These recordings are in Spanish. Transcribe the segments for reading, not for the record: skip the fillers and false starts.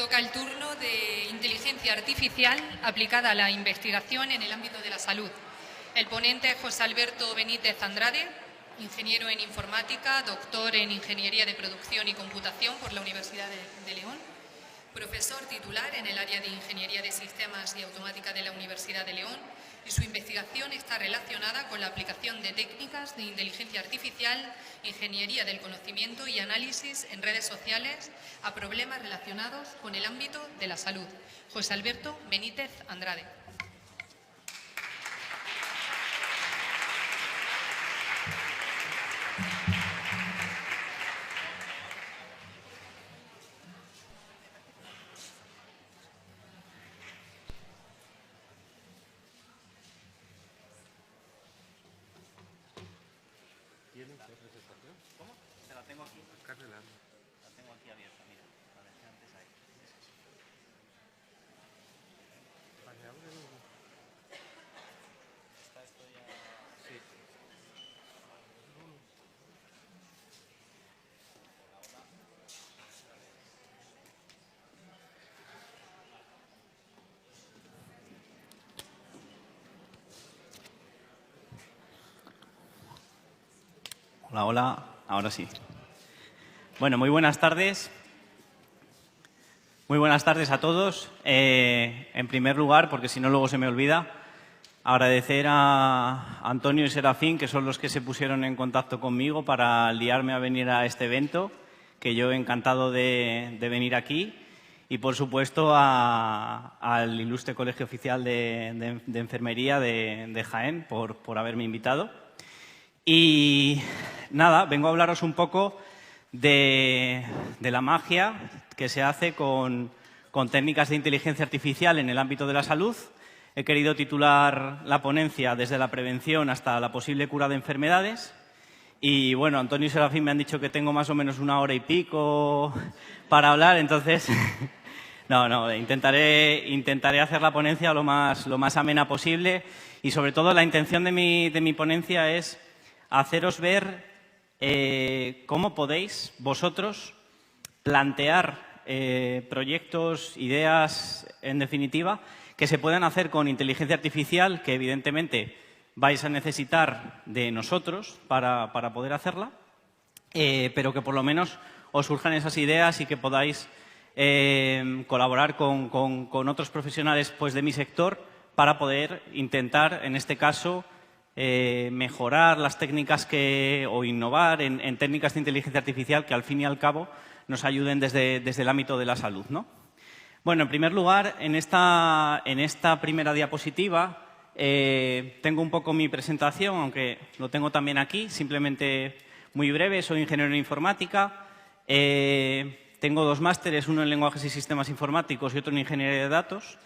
Toca el turno de inteligencia artificial aplicada a la investigación en el ámbito de la salud. El ponente es José Alberto Benítez Andrade, ingeniero en informática, doctor en ingeniería de producción y computación por la Universidad de León, profesor titular en el área de ingeniería de sistemas y automática de la Universidad de León, y su investigación está relacionada con la aplicación de técnicas de inteligencia artificial, ingeniería del conocimiento y análisis en redes sociales a problemas relacionados con el ámbito de la salud. José Alberto Benítez Andrade. ¿Cómo? Te la tengo aquí. La tengo aquí abierta, mira. La dejé antes ahí. ¿Está esto ya? Sí. Hola, hola. Ahora sí. Bueno, muy buenas tardes. Muy buenas tardes a todos. En primer lugar, porque si no luego se me olvida, agradecer a Antonio y Serafín, que son los que se pusieron en contacto conmigo para liarme a venir a este evento, que yo encantado de venir aquí. Y, por supuesto, al ilustre Colegio Oficial de Enfermería de Jaén por haberme invitado. Y nada, vengo a hablaros un poco de la magia que se hace con técnicas de inteligencia artificial en el ámbito de la salud. He querido titular la ponencia desde la prevención hasta la posible cura de enfermedades. Y bueno, Antonio y Serafín me han dicho que tengo más o menos 1 hora y pico para hablar, entonces intentaré hacer la ponencia lo más amena posible. Y sobre todo la intención de mi ponencia es haceros ver cómo podéis vosotros plantear proyectos, ideas, en definitiva, que se puedan hacer con inteligencia artificial, que evidentemente vais a necesitar de nosotros para poder hacerla, pero que por lo menos os surjan esas ideas y que podáis colaborar con otros profesionales pues, de mi sector para poder intentar, en este caso, mejorar las técnicas o innovar en técnicas de inteligencia artificial que al fin y al cabo nos ayuden desde el ámbito de la salud, ¿no? Bueno, en primer lugar, en esta primera diapositiva tengo un poco mi presentación, aunque lo tengo también aquí, simplemente muy breve. Soy ingeniero en informática, tengo 2 másteres, uno en lenguajes y sistemas informáticos y otro en ingeniería de datos,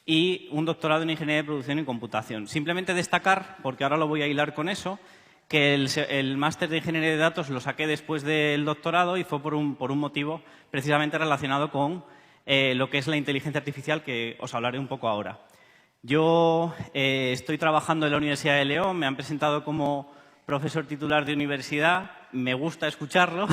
y un doctorado en ingeniería de producción y computación. Simplemente destacar, porque ahora lo voy a hilar con eso, que el máster de ingeniería de datos lo saqué después del doctorado y fue por un motivo precisamente relacionado con lo que es la inteligencia artificial, que os hablaré un poco ahora. Yo estoy trabajando en la Universidad de León, me han presentado como profesor titular de universidad, me gusta escucharlo,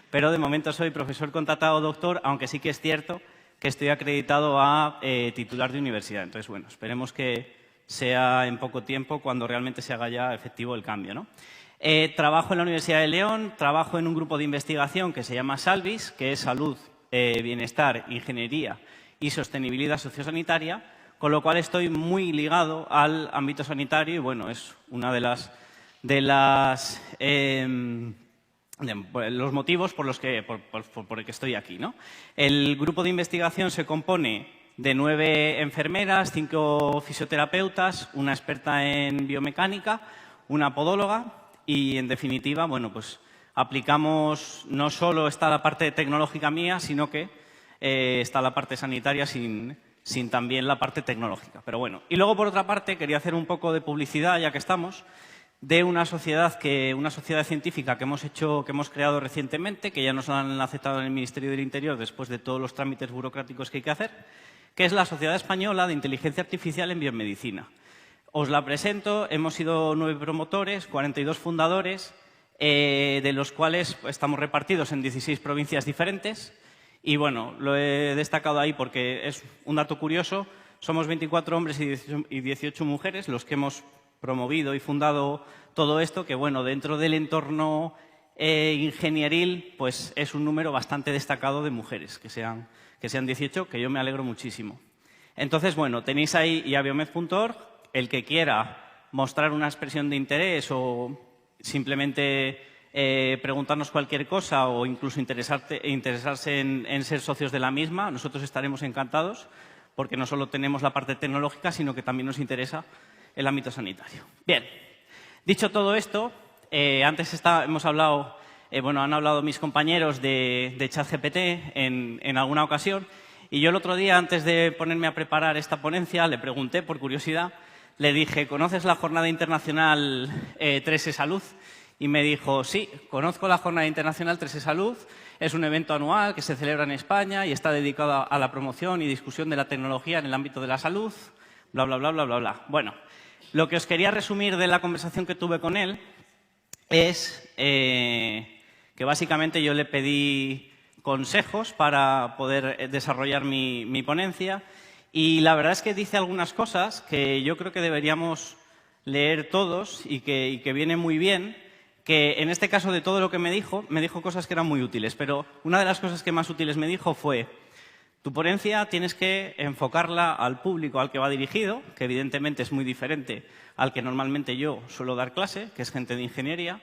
pero de momento soy profesor contratado doctor, aunque sí que es cierto que estoy acreditado a titular de universidad. Entonces, bueno, esperemos que sea en poco tiempo cuando realmente se haga ya efectivo el cambio, ¿no? Trabajo en la Universidad de León, trabajo en un grupo de investigación que se llama SALVIS, que es Salud, Bienestar, Ingeniería y Sostenibilidad Sociosanitaria, con lo cual estoy muy ligado al ámbito sanitario y, bueno, es una de los motivos por el que estoy aquí, ¿no? El grupo de investigación se compone de 9 enfermeras, 5 fisioterapeutas, una experta en biomecánica, una podóloga y, en definitiva, bueno, pues aplicamos, no solo está la parte tecnológica mía, sino que está la parte sanitaria sin también la parte tecnológica. Pero bueno, y luego, por otra parte, quería hacer un poco de publicidad, ya que estamos, de una sociedad científica que hemos creado recientemente, que ya nos han aceptado en el Ministerio del Interior después de todos los trámites burocráticos que hay que hacer, que es la Sociedad Española de Inteligencia Artificial en Biomedicina. Os la presento, hemos sido 9 promotores, 42 fundadores, de los cuales estamos repartidos en 16 provincias diferentes Y bueno, lo he destacado ahí porque es un dato curioso. Somos 24 hombres y 18 mujeres los que hemos promovido y fundado todo esto, que bueno, dentro del entorno ingenieril, pues es un número bastante destacado de mujeres, que sean 18, que yo me alegro muchísimo. Entonces, bueno, tenéis ahí iabiomed.org, el que quiera mostrar una expresión de interés o simplemente preguntarnos cualquier cosa o incluso interesarse en ser socios de la misma, nosotros estaremos encantados, porque no solo tenemos la parte tecnológica, sino que también nos interesa el ámbito sanitario. Bien, dicho todo esto, antes hemos hablado, han hablado mis compañeros de ChatGPT en alguna ocasión, y yo el otro día, antes de ponerme a preparar esta ponencia, le pregunté, por curiosidad, le dije, ¿conoces la Jornada Internacional 3E Salud? Y me dijo, sí, conozco la Jornada Internacional 3E Salud, es un evento anual que se celebra en España y está dedicado a la promoción y discusión de la tecnología en el ámbito de la salud, bla, bla, bla, bla, bla, bla. Bueno, lo que os quería resumir de la conversación que tuve con él es que básicamente yo le pedí consejos para poder desarrollar mi ponencia y la verdad es que dice algunas cosas que yo creo que deberíamos leer todos y que viene muy bien, que en este caso de todo lo que me dijo cosas que eran muy útiles, pero una de las cosas que más útiles me dijo fue: tu ponencia tienes que enfocarla al público al que va dirigido, que evidentemente es muy diferente al que normalmente yo suelo dar clase, que es gente de ingeniería.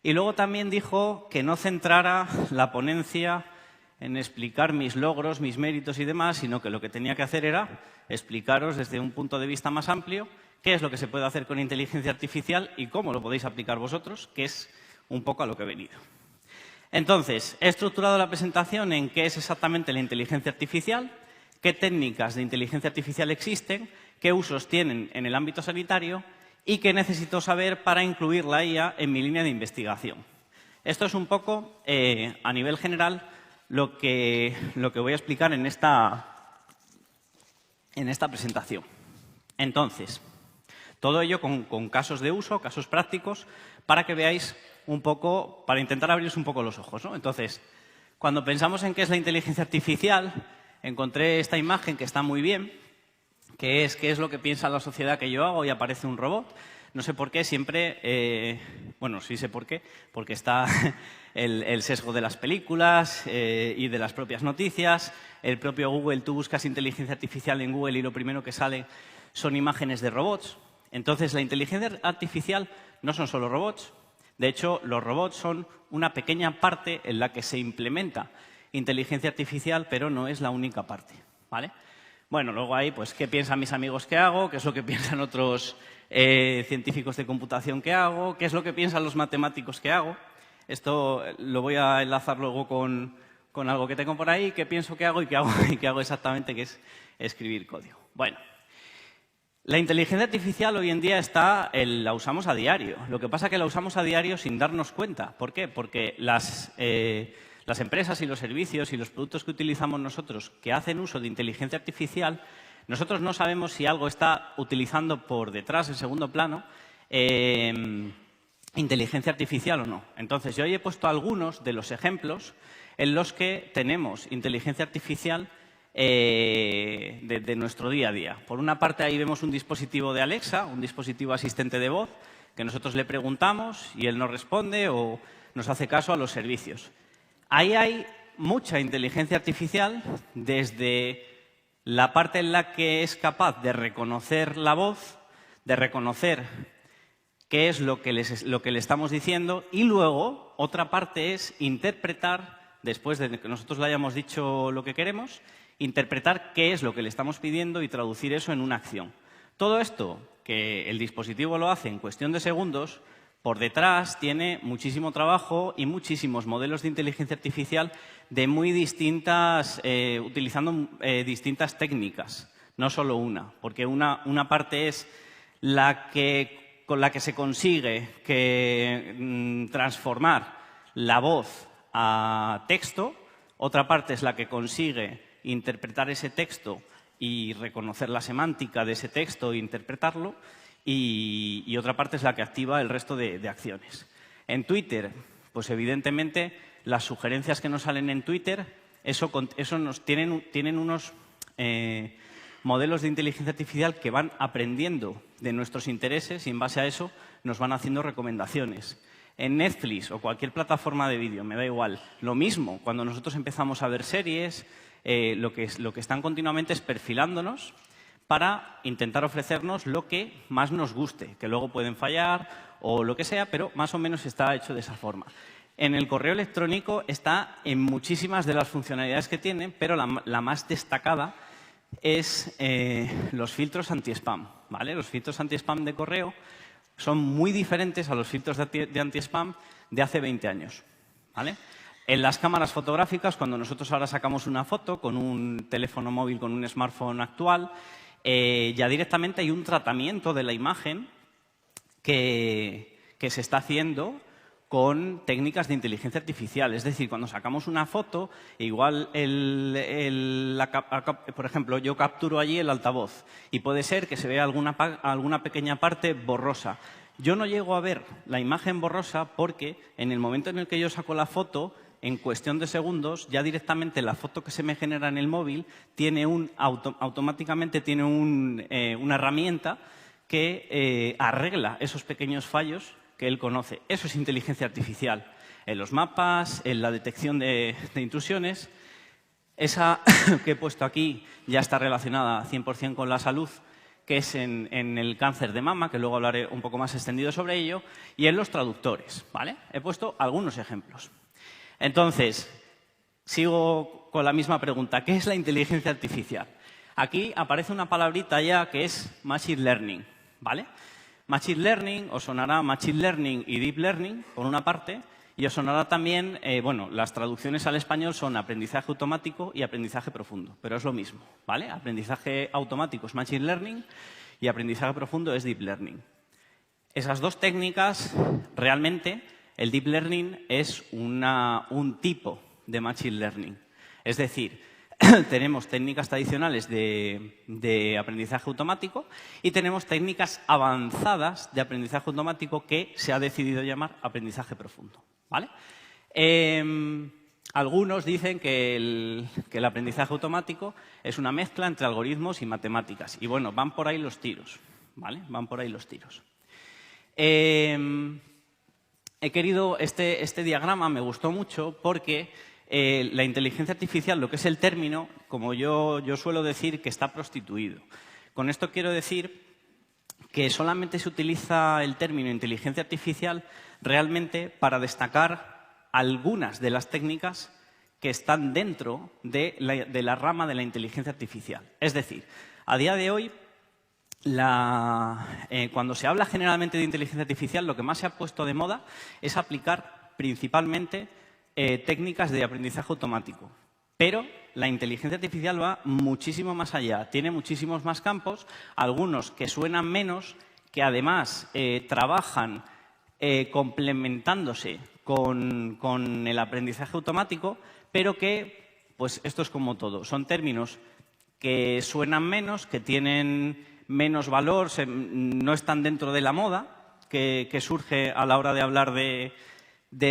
Y luego también dijo que no centrara la ponencia en explicar mis logros, mis méritos y demás, sino que lo que tenía que hacer era explicaros desde un punto de vista más amplio qué es lo que se puede hacer con inteligencia artificial y cómo lo podéis aplicar vosotros, que es un poco a lo que he venido. Entonces, he estructurado la presentación en qué es exactamente la inteligencia artificial, qué técnicas de inteligencia artificial existen, qué usos tienen en el ámbito sanitario y qué necesito saber para incluir la IA en mi línea de investigación. Esto es un poco, a nivel general, lo que voy a explicar en esta presentación. Entonces, todo ello con casos de uso, casos prácticos, para que veáis un poco, para intentar abriros un poco los ojos, ¿no? Entonces, cuando pensamos en qué es la inteligencia artificial, encontré esta imagen que está muy bien, que es qué es lo que piensa la sociedad que yo hago y aparece un robot. No sé por qué, siempre, bueno, sí sé por qué, porque está el sesgo de las películas y de las propias noticias. El propio Google, tú buscas inteligencia artificial en Google y lo primero que sale son imágenes de robots. Entonces, la inteligencia artificial no son solo robots. De hecho, los robots son una pequeña parte en la que se implementa inteligencia artificial, pero no es la única parte, ¿vale? Bueno, luego hay, pues, qué piensan mis amigos que hago, qué es lo que piensan otros científicos de computación que hago, qué es lo que piensan los matemáticos que hago. Esto lo voy a enlazar luego con algo que tengo por ahí, qué pienso que hago y qué hago exactamente, que es escribir código. Bueno. La inteligencia artificial hoy en día la usamos a diario. Lo que pasa es que la usamos a diario sin darnos cuenta. ¿Por qué? Porque las empresas y los servicios y los productos que utilizamos nosotros que hacen uso de inteligencia artificial, nosotros no sabemos si algo está utilizando por detrás, en segundo plano, inteligencia artificial o no. Entonces, yo hoy he puesto algunos de los ejemplos en los que tenemos inteligencia artificial de nuestro día a día. Por una parte, ahí vemos un dispositivo de Alexa, un dispositivo asistente de voz, que nosotros le preguntamos y él nos responde o nos hace caso a los servicios. Ahí hay mucha inteligencia artificial, desde la parte en la que es capaz de reconocer la voz, de reconocer qué es lo que le estamos diciendo, y luego otra parte es interpretar, después de que nosotros le hayamos dicho lo que queremos, interpretar qué es lo que le estamos pidiendo y traducir eso en una acción. Todo esto, que el dispositivo lo hace en cuestión de segundos, por detrás tiene muchísimo trabajo y muchísimos modelos de inteligencia artificial de muy distintas, utilizando distintas técnicas, no solo una, porque una parte es con la que se consigue transformar la voz a texto, otra parte es la que consigue interpretar ese texto y reconocer la semántica de ese texto e interpretarlo, y otra parte es la que activa el resto de acciones. En Twitter, pues evidentemente las sugerencias que nos salen en Twitter tienen unos modelos de inteligencia artificial que van aprendiendo de nuestros intereses y en base a eso nos van haciendo recomendaciones. En Netflix o cualquier plataforma de vídeo, me da igual. Lo mismo, cuando nosotros empezamos a ver series, lo que están continuamente es perfilándonos para intentar ofrecernos lo que más nos guste, que luego pueden fallar o lo que sea, pero más o menos está hecho de esa forma. En el correo electrónico está en muchísimas de las funcionalidades que tiene, pero la más destacada es los filtros anti-spam, ¿vale? Los filtros anti-spam de correo son muy diferentes a los filtros de anti-spam de hace 20 años, ¿vale? En las cámaras fotográficas, cuando nosotros ahora sacamos una foto con un teléfono móvil, con un smartphone actual, ya directamente hay un tratamiento de la imagen que se está haciendo con técnicas de inteligencia artificial. Es decir, cuando sacamos una foto, igual, por ejemplo, yo capturo allí el altavoz y puede ser que se vea alguna pequeña parte borrosa. Yo no llego a ver la imagen borrosa porque en el momento en el que yo saco la foto, en cuestión de segundos, ya directamente la foto que se me genera en el móvil automáticamente tiene una herramienta que arregla esos pequeños fallos que él conoce. Eso es inteligencia artificial. En los mapas, en la detección de intrusiones. Esa que he puesto aquí ya está relacionada 100% con la salud, que es en el cáncer de mama, que luego hablaré un poco más extendido sobre ello, y en los traductores, ¿vale? He puesto algunos ejemplos. Entonces, sigo con la misma pregunta. ¿Qué es la inteligencia artificial? Aquí aparece una palabrita ya que es Machine Learning, ¿vale? Machine Learning, os sonará Machine Learning y Deep Learning, por una parte, y os sonará también, bueno, las traducciones al español son aprendizaje automático y aprendizaje profundo, pero es lo mismo, ¿vale? Aprendizaje automático es Machine Learning y aprendizaje profundo es Deep Learning. Esas dos técnicas, realmente, el Deep Learning es un tipo de Machine Learning. Es decir, tenemos técnicas tradicionales de aprendizaje automático y tenemos técnicas avanzadas de aprendizaje automático que se ha decidido llamar aprendizaje profundo, ¿vale? Algunos dicen que el aprendizaje automático es una mezcla entre algoritmos y matemáticas. Y bueno, van por ahí los tiros, ¿vale? Van por ahí los tiros. He querido este diagrama, me gustó mucho porque la inteligencia artificial, lo que es el término, como yo suelo decir, que está prostituido. Con esto quiero decir que solamente se utiliza el término inteligencia artificial realmente para destacar algunas de las técnicas que están dentro de la rama de la inteligencia artificial. Es decir, a día de hoy, cuando se habla generalmente de inteligencia artificial, lo que más se ha puesto de moda es aplicar principalmente técnicas de aprendizaje automático. Pero la inteligencia artificial va muchísimo más allá, tiene muchísimos más campos, algunos que suenan menos, que además trabajan complementándose con el aprendizaje automático, pero que, pues esto es como todo, son términos que suenan menos, que tienen menos valor, no están dentro de la moda que surge a la hora de hablar de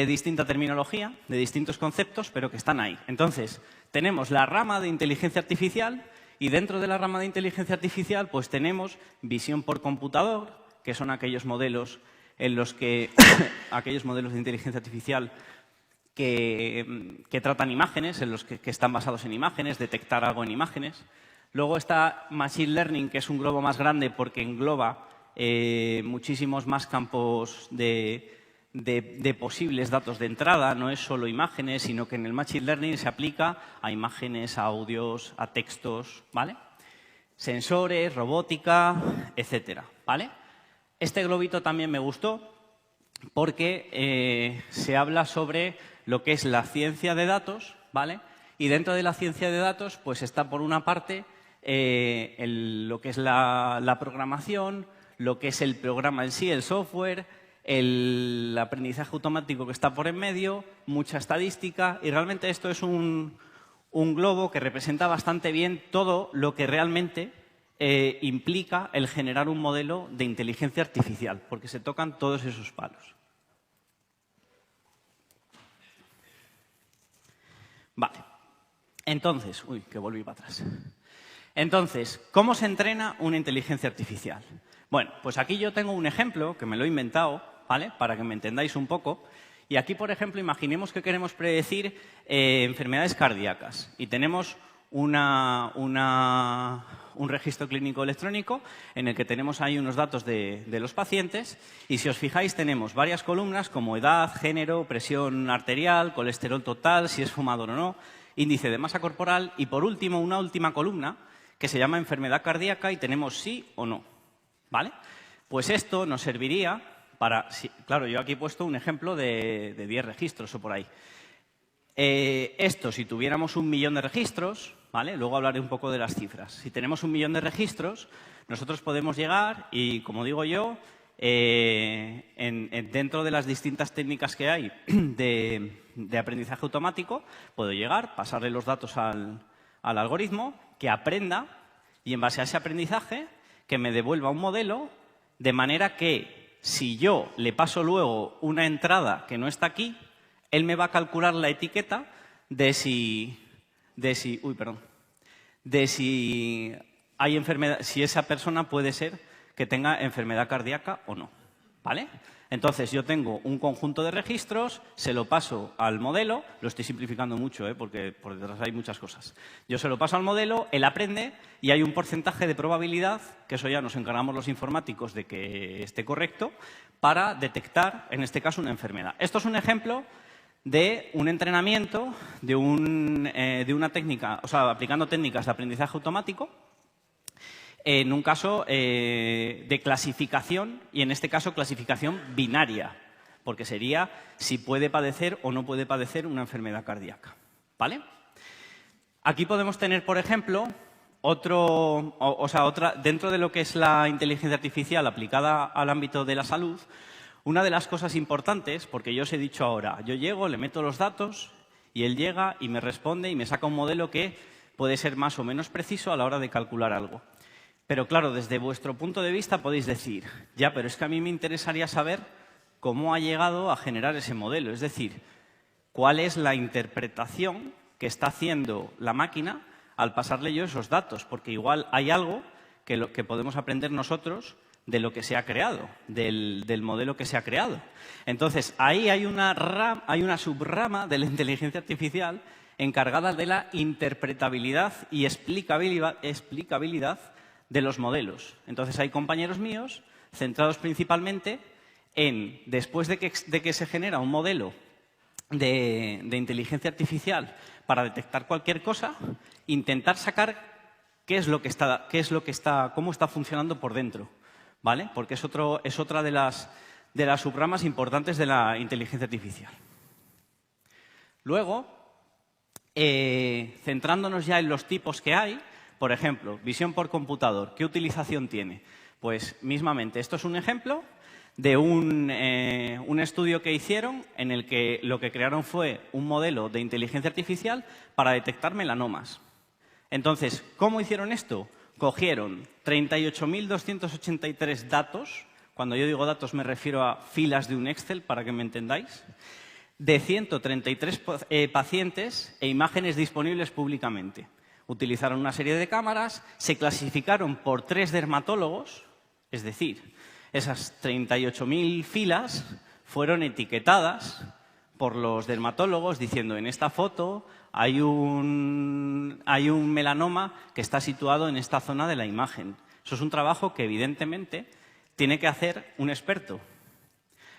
distinta terminología, de distintos conceptos, pero que están ahí. Entonces, tenemos la rama de inteligencia artificial y dentro de la rama de inteligencia artificial pues tenemos visión por computador, que son aquellos modelos en los que aquellos modelos de inteligencia artificial que tratan imágenes, en los que están basados en imágenes, detectar algo en imágenes. Luego está Machine Learning, que es un globo más grande porque engloba muchísimos más campos de posibles datos de entrada, no es solo imágenes, sino que en el Machine Learning se aplica a imágenes, a audios, a textos, ¿vale? Sensores, robótica, etcétera, ¿vale? Este globito también me gustó porque se habla sobre lo que es la ciencia de datos, ¿vale? Y dentro de la ciencia de datos, pues está por una parte lo que es la programación, lo que es el programa en sí, el software, el aprendizaje automático que está por en medio, mucha estadística, y realmente esto es un globo que representa bastante bien todo lo que realmente implica el generar un modelo de inteligencia artificial, porque se tocan todos esos palos. Vale. Entonces, uy, que volví para atrás. Entonces, ¿cómo se entrena una inteligencia artificial? Bueno, pues aquí yo tengo un ejemplo que me lo he inventado, ¿vale? Para que me entendáis un poco. Y aquí, por ejemplo, imaginemos que queremos predecir enfermedades cardíacas y tenemos un registro clínico electrónico en el que tenemos ahí unos datos de los pacientes y si os fijáis tenemos varias columnas como edad, género, presión arterial, colesterol total, si es fumador o no, índice de masa corporal y por último una última columna que se llama enfermedad cardíaca y tenemos sí o no, ¿vale? Pues esto nos serviría para, claro, yo aquí he puesto un ejemplo de 10 registros o por ahí. Esto, si tuviéramos 1 millón de registros, ¿vale? Luego hablaré un poco de las cifras. Si tenemos 1 millón de registros, nosotros podemos llegar y, como digo yo, dentro de las distintas técnicas que hay de aprendizaje automático, puedo llegar, pasarle los datos al algoritmo, que aprenda y, en base a ese aprendizaje, que me devuelva un modelo de manera que, si yo le paso luego una entrada que no está aquí, él me va a calcular la etiqueta de si hay enfermedad, si esa persona puede ser que tenga enfermedad cardíaca o no, ¿vale? Entonces, yo tengo un conjunto de registros, se lo paso al modelo, lo estoy simplificando mucho, porque por detrás hay muchas cosas. Yo se lo paso al modelo, él aprende y hay un porcentaje de probabilidad, que eso ya nos encargamos los informáticos de que esté correcto, para detectar, en este caso, una enfermedad. Esto es un ejemplo de un entrenamiento de una técnica, o sea, aplicando técnicas de aprendizaje automático, en un caso de clasificación, y en este caso clasificación binaria, porque sería si puede padecer o no puede padecer una enfermedad cardíaca, ¿vale? Aquí podemos tener, por ejemplo, dentro de lo que es la inteligencia artificial aplicada al ámbito de la salud, una de las cosas importantes, porque yo os he dicho ahora, yo llego, le meto los datos y él llega y me responde y me saca un modelo que puede ser más o menos preciso a la hora de calcular algo. Pero claro, desde vuestro punto de vista podéis decir, ya, pero es que a mí me interesaría saber cómo ha llegado a generar ese modelo. Es decir, cuál es la interpretación que está haciendo la máquina al pasarle yo esos datos. Porque igual hay algo que podemos aprender nosotros de lo que se ha creado, del modelo que se ha creado. Entonces, ahí hay una subrama de la inteligencia artificial encargada de la interpretabilidad y explicabilidad de los modelos. Entonces, hay compañeros míos centrados principalmente en, después de que se genera un modelo de inteligencia artificial para detectar cualquier cosa, intentar sacar cómo está funcionando por dentro, ¿vale? Porque es otra de las subramas importantes de la inteligencia artificial. Luego, centrándonos ya en los tipos que hay, por ejemplo, visión por computador, ¿qué utilización tiene? Pues, mismamente, esto es un ejemplo de un estudio que hicieron en el que lo que crearon fue un modelo de inteligencia artificial para detectar melanomas. Entonces, ¿cómo hicieron esto? Cogieron 38.283 datos, cuando yo digo datos me refiero a filas de un Excel, para que me entendáis, de 133 pacientes e imágenes disponibles públicamente. Utilizaron una serie de cámaras, se clasificaron por 3 dermatólogos, es decir, esas 38.000 filas fueron etiquetadas por los dermatólogos diciendo en esta foto hay un melanoma que está situado en esta zona de la imagen. Eso es un trabajo que evidentemente tiene que hacer un experto.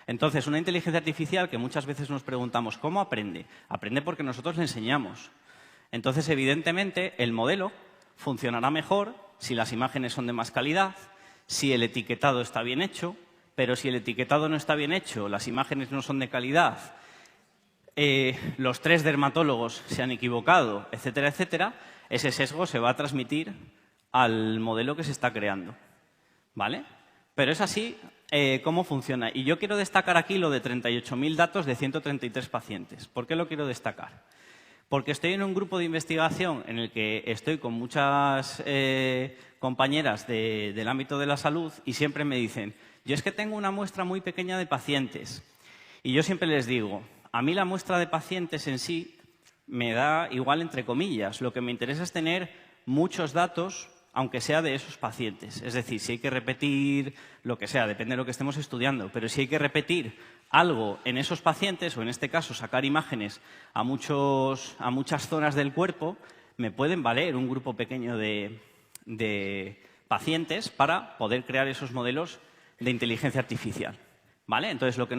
Entonces, una inteligencia artificial que muchas veces nos preguntamos ¿cómo aprende? Aprende porque nosotros le enseñamos. Entonces, evidentemente, el modelo funcionará mejor si las imágenes son de más calidad, si el etiquetado está bien hecho, pero si el etiquetado no está bien hecho, las imágenes no son de calidad, los 3 dermatólogos se han equivocado, etcétera, etcétera, ese sesgo se va a transmitir al modelo que se está creando, ¿vale? Pero es así cómo funciona. Y yo quiero destacar aquí lo de 38.000 datos de 133 pacientes. ¿Por qué lo quiero destacar? Porque estoy en un grupo de investigación en el que estoy con muchas compañeras del ámbito de la salud y siempre me dicen, yo es que tengo una muestra muy pequeña de pacientes. Y yo siempre les digo, a mí la muestra de pacientes en sí me da igual entre comillas. Lo que me interesa es tener muchos datos, aunque sea de esos pacientes. Es decir, si hay que repetir lo que sea, depende de lo que estemos estudiando, pero si hay que repetir algo en esos pacientes, o en este caso sacar imágenes a muchas zonas del cuerpo, me pueden valer un grupo pequeño de pacientes para poder crear esos modelos de inteligencia artificial. ¿Vale? Entonces, lo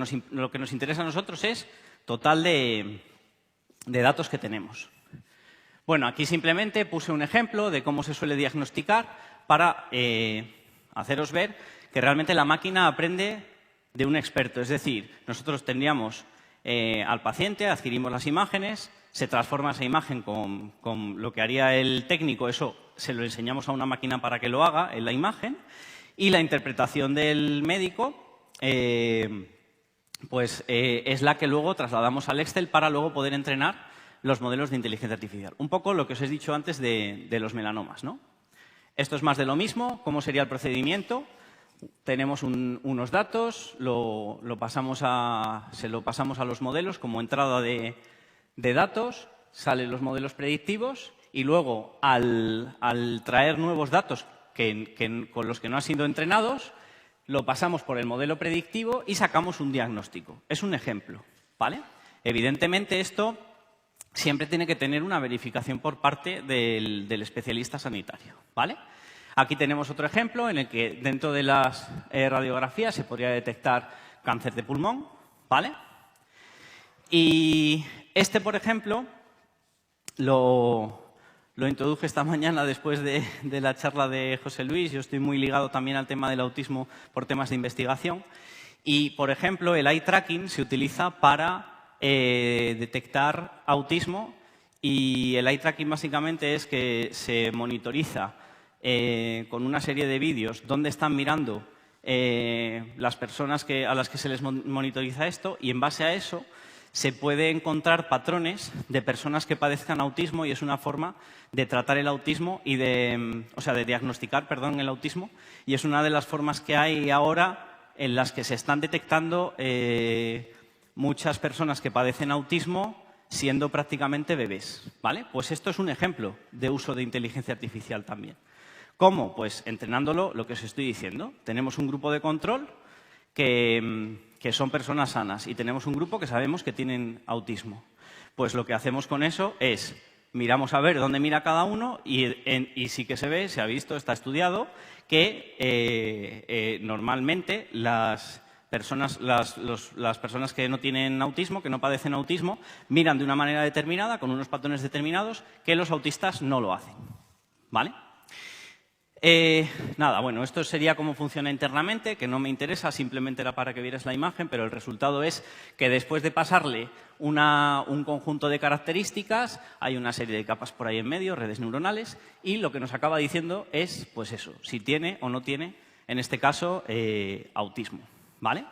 que nos interesa a nosotros es total de datos que tenemos. Bueno, aquí simplemente puse un ejemplo de cómo se suele diagnosticar para haceros ver que realmente la máquina aprende de un experto. Es decir, nosotros tendríamos al paciente, adquirimos las imágenes, se transforma esa imagen con lo que haría el técnico, eso se lo enseñamos a una máquina para que lo haga en la imagen, y la interpretación del médico es la que luego trasladamos al Excel para luego poder entrenar los modelos de inteligencia artificial. Un poco lo que os he dicho antes de los melanomas, ¿no? Esto es más de lo mismo. ¿Cómo sería el procedimiento? Tenemos unos datos, se lo pasamos a los modelos como entrada de datos, salen los modelos predictivos y luego al traer nuevos datos con los que no han sido entrenados, lo pasamos por el modelo predictivo y sacamos un diagnóstico. Es un ejemplo, ¿vale? Evidentemente esto siempre tiene que tener una verificación por parte del especialista sanitario, ¿vale? Aquí tenemos otro ejemplo en el que dentro de las radiografías se podría detectar cáncer de pulmón, ¿vale? Y este, por ejemplo, lo introduje esta mañana después de la charla de José Luis. Yo estoy muy ligado también al tema del autismo por temas de investigación. Y, por ejemplo, el eye tracking se utiliza para detectar autismo, y el eye tracking básicamente es que se monitoriza con una serie de vídeos dónde están mirando las personas a las que se les monitoriza esto, y en base a eso se puede encontrar patrones de personas que padezcan autismo, y es una forma de tratar el autismo y de diagnosticar, perdón, el autismo, y es una de las formas que hay ahora en las que se están detectando muchas personas que padecen autismo siendo prácticamente bebés, ¿vale? Pues esto es un ejemplo de uso de inteligencia artificial también. ¿Cómo? Pues entrenándolo, lo que os estoy diciendo. Tenemos un grupo de control que son personas sanas y tenemos un grupo que sabemos que tienen autismo. Pues lo que hacemos con eso es miramos a ver dónde mira cada uno y sí que se ve, se ha visto, está estudiado, que normalmente las personas que no tienen autismo, que no padecen autismo, miran de una manera determinada, con unos patrones determinados, que los autistas no lo hacen. ¿Vale? Nada, bueno, esto sería cómo funciona internamente, que no me interesa, simplemente era para que vieras la imagen, pero el resultado es que después de pasarle un conjunto de características, hay una serie de capas por ahí en medio, redes neuronales, y lo que nos acaba diciendo es, pues eso, si tiene o no tiene, en este caso, autismo, ¿vale?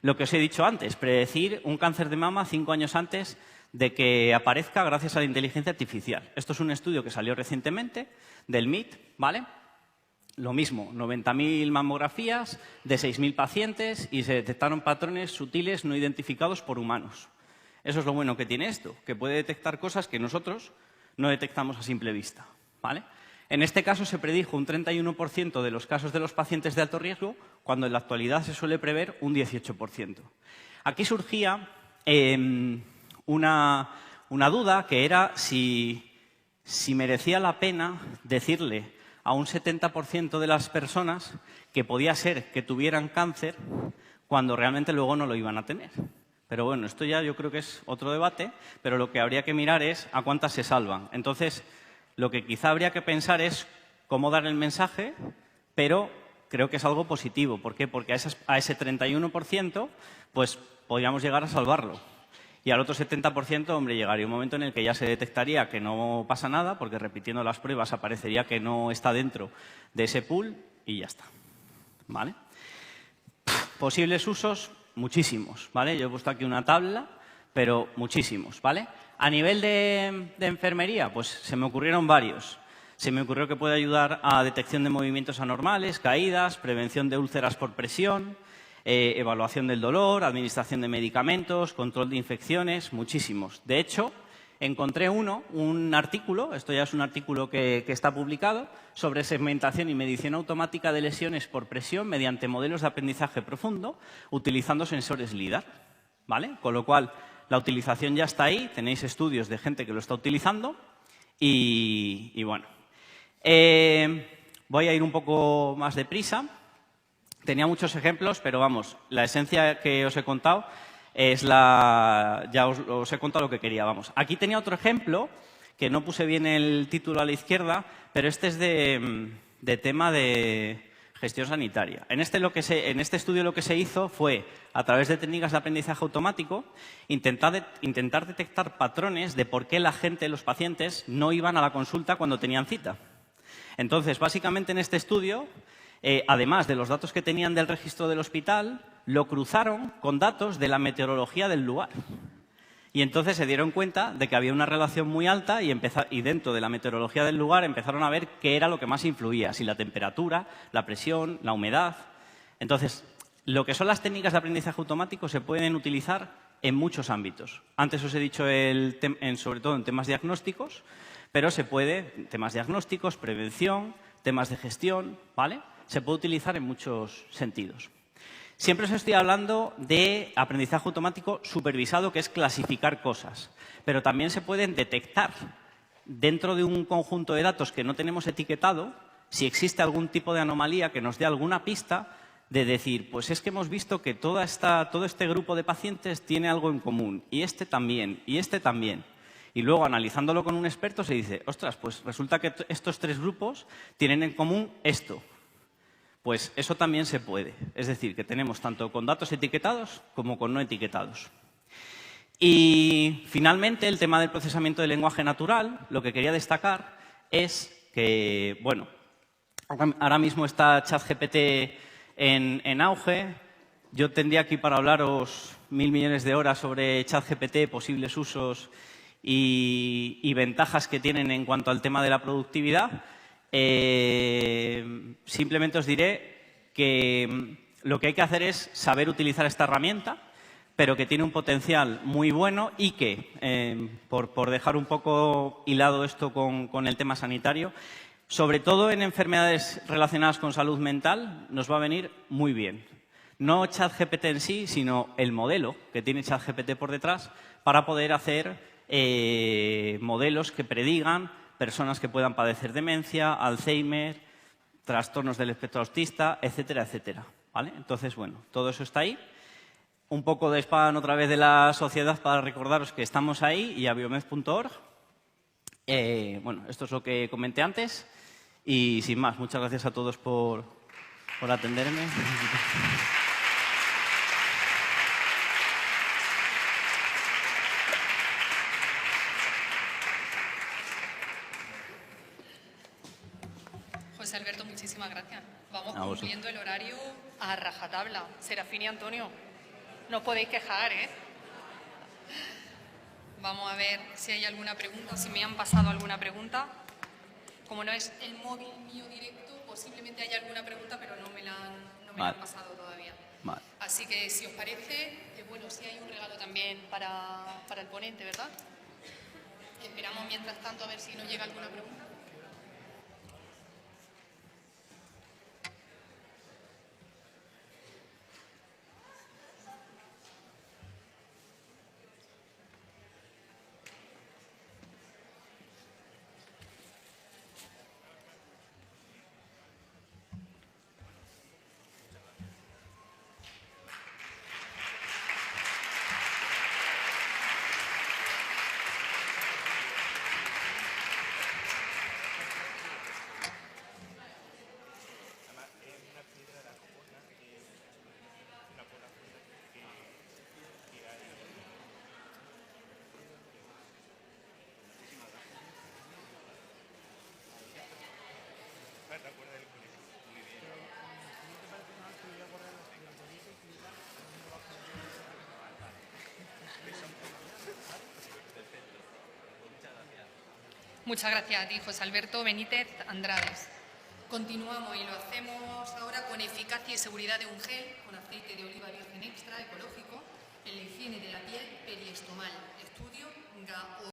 Lo que os he dicho antes, predecir un cáncer de mama 5 años antes de que aparezca gracias a la inteligencia artificial. Esto es un estudio que salió recientemente del MIT, ¿vale? Lo mismo, 90.000 mamografías de 6.000 pacientes y se detectaron patrones sutiles no identificados por humanos. Eso es lo bueno que tiene esto, que puede detectar cosas que nosotros no detectamos a simple vista, ¿vale? En este caso se predijo un 31% de los casos de los pacientes de alto riesgo, cuando en la actualidad se suele prever un 18%. Aquí surgía una duda, que era si merecía la pena decirle a un 70% de las personas que podía ser que tuvieran cáncer cuando realmente luego no lo iban a tener. Pero bueno, esto ya yo creo que es otro debate, pero lo que habría que mirar es a cuántas se salvan. Entonces, lo que quizá habría que pensar es cómo dar el mensaje, pero creo que es algo positivo. ¿Por qué? Porque a ese 31% pues podríamos llegar a salvarlo. Y al otro 70%, hombre, llegaría un momento en el que ya se detectaría que no pasa nada, porque repitiendo las pruebas aparecería que no está dentro de ese pool y ya está. ¿Vale? Posibles usos, muchísimos, ¿vale? Yo he puesto aquí una tabla, pero muchísimos, ¿vale? A nivel de enfermería, pues se me ocurrieron varios. Se me ocurrió que puede ayudar a detección de movimientos anormales, caídas, prevención de úlceras por presión, evaluación del dolor, administración de medicamentos, control de infecciones, muchísimos. De hecho, encontré un artículo, esto ya es un artículo que está publicado, sobre segmentación y medición automática de lesiones por presión mediante modelos de aprendizaje profundo utilizando sensores LIDAR, ¿vale? Con lo cual, la utilización ya está ahí, tenéis estudios de gente que lo está utilizando y bueno. Voy a ir un poco más deprisa. Tenía muchos ejemplos, pero vamos, la esencia que os he contado es ya os he contado lo que quería, vamos. Aquí tenía otro ejemplo, que no puse bien el título a la izquierda, pero este es de tema de gestión sanitaria. En este estudio lo que se hizo fue, a través de técnicas de aprendizaje automático, intentar detectar patrones de por qué la gente, los pacientes, no iban a la consulta cuando tenían cita. Entonces, básicamente en este estudio, además de los datos que tenían del registro del hospital, lo cruzaron con datos de la meteorología del lugar. Y entonces se dieron cuenta de que había una relación muy alta y dentro de la meteorología del lugar empezaron a ver qué era lo que más influía, si la temperatura, la presión, la humedad. Entonces, lo que son las técnicas de aprendizaje automático se pueden utilizar en muchos ámbitos. Antes os he dicho sobre todo en temas diagnósticos, pero se puede, temas diagnósticos, prevención, temas de gestión, ¿vale? Se puede utilizar en muchos sentidos. Siempre os estoy hablando de aprendizaje automático supervisado, que es clasificar cosas, pero también se pueden detectar dentro de un conjunto de datos que no tenemos etiquetado si existe algún tipo de anomalía que nos dé alguna pista de decir, pues es que hemos visto que todo este grupo de pacientes tiene algo en común, y este también, y este también. Y luego, analizándolo con un experto, se dice, ostras, pues resulta que estos tres grupos tienen en común esto. Pues eso también se puede. Es decir, que tenemos tanto con datos etiquetados como con no etiquetados. Y, finalmente, el tema del procesamiento del lenguaje natural, lo que quería destacar es que, bueno, ahora mismo está ChatGPT en auge. Yo tendría aquí para hablaros 1000 millones de horas sobre ChatGPT, posibles usos y ventajas que tienen en cuanto al tema de la productividad. Simplemente os diré que lo que hay que hacer es saber utilizar esta herramienta, pero que tiene un potencial muy bueno y que, por dejar un poco hilado esto con el tema sanitario, sobre todo en enfermedades relacionadas con salud mental, nos va a venir muy bien. No ChatGPT en sí, sino el modelo que tiene ChatGPT por detrás para poder hacer modelos que predigan personas que puedan padecer demencia, Alzheimer, trastornos del espectro autista, etcétera, etcétera, ¿vale? Entonces, bueno, todo eso está ahí. Un poco de spam otra vez de la sociedad para recordaros que estamos ahí y a biomed.org. Bueno, esto es lo que comenté antes y sin más, muchas gracias a todos por atenderme. José Alberto, muchísimas gracias. Vamos cumpliendo el horario a rajatabla. Serafín y Antonio, no os podéis quejar, ¿eh? Vamos a ver si hay alguna pregunta, si me han pasado alguna pregunta. Como no es el móvil mío directo, posiblemente haya alguna pregunta, pero no me la han pasado todavía. Vale. Así que, si os parece, bueno, sí hay un regalo también para el ponente, ¿verdad? Esperamos, mientras tanto, a ver si nos llega alguna pregunta. Muchas gracias a ti, José Alberto Benítez Andrades. Continuamos y lo hacemos ahora con eficacia y seguridad de un gel con aceite de oliva virgen extra ecológico en la higiene de la piel periestomal. Estudio GAO.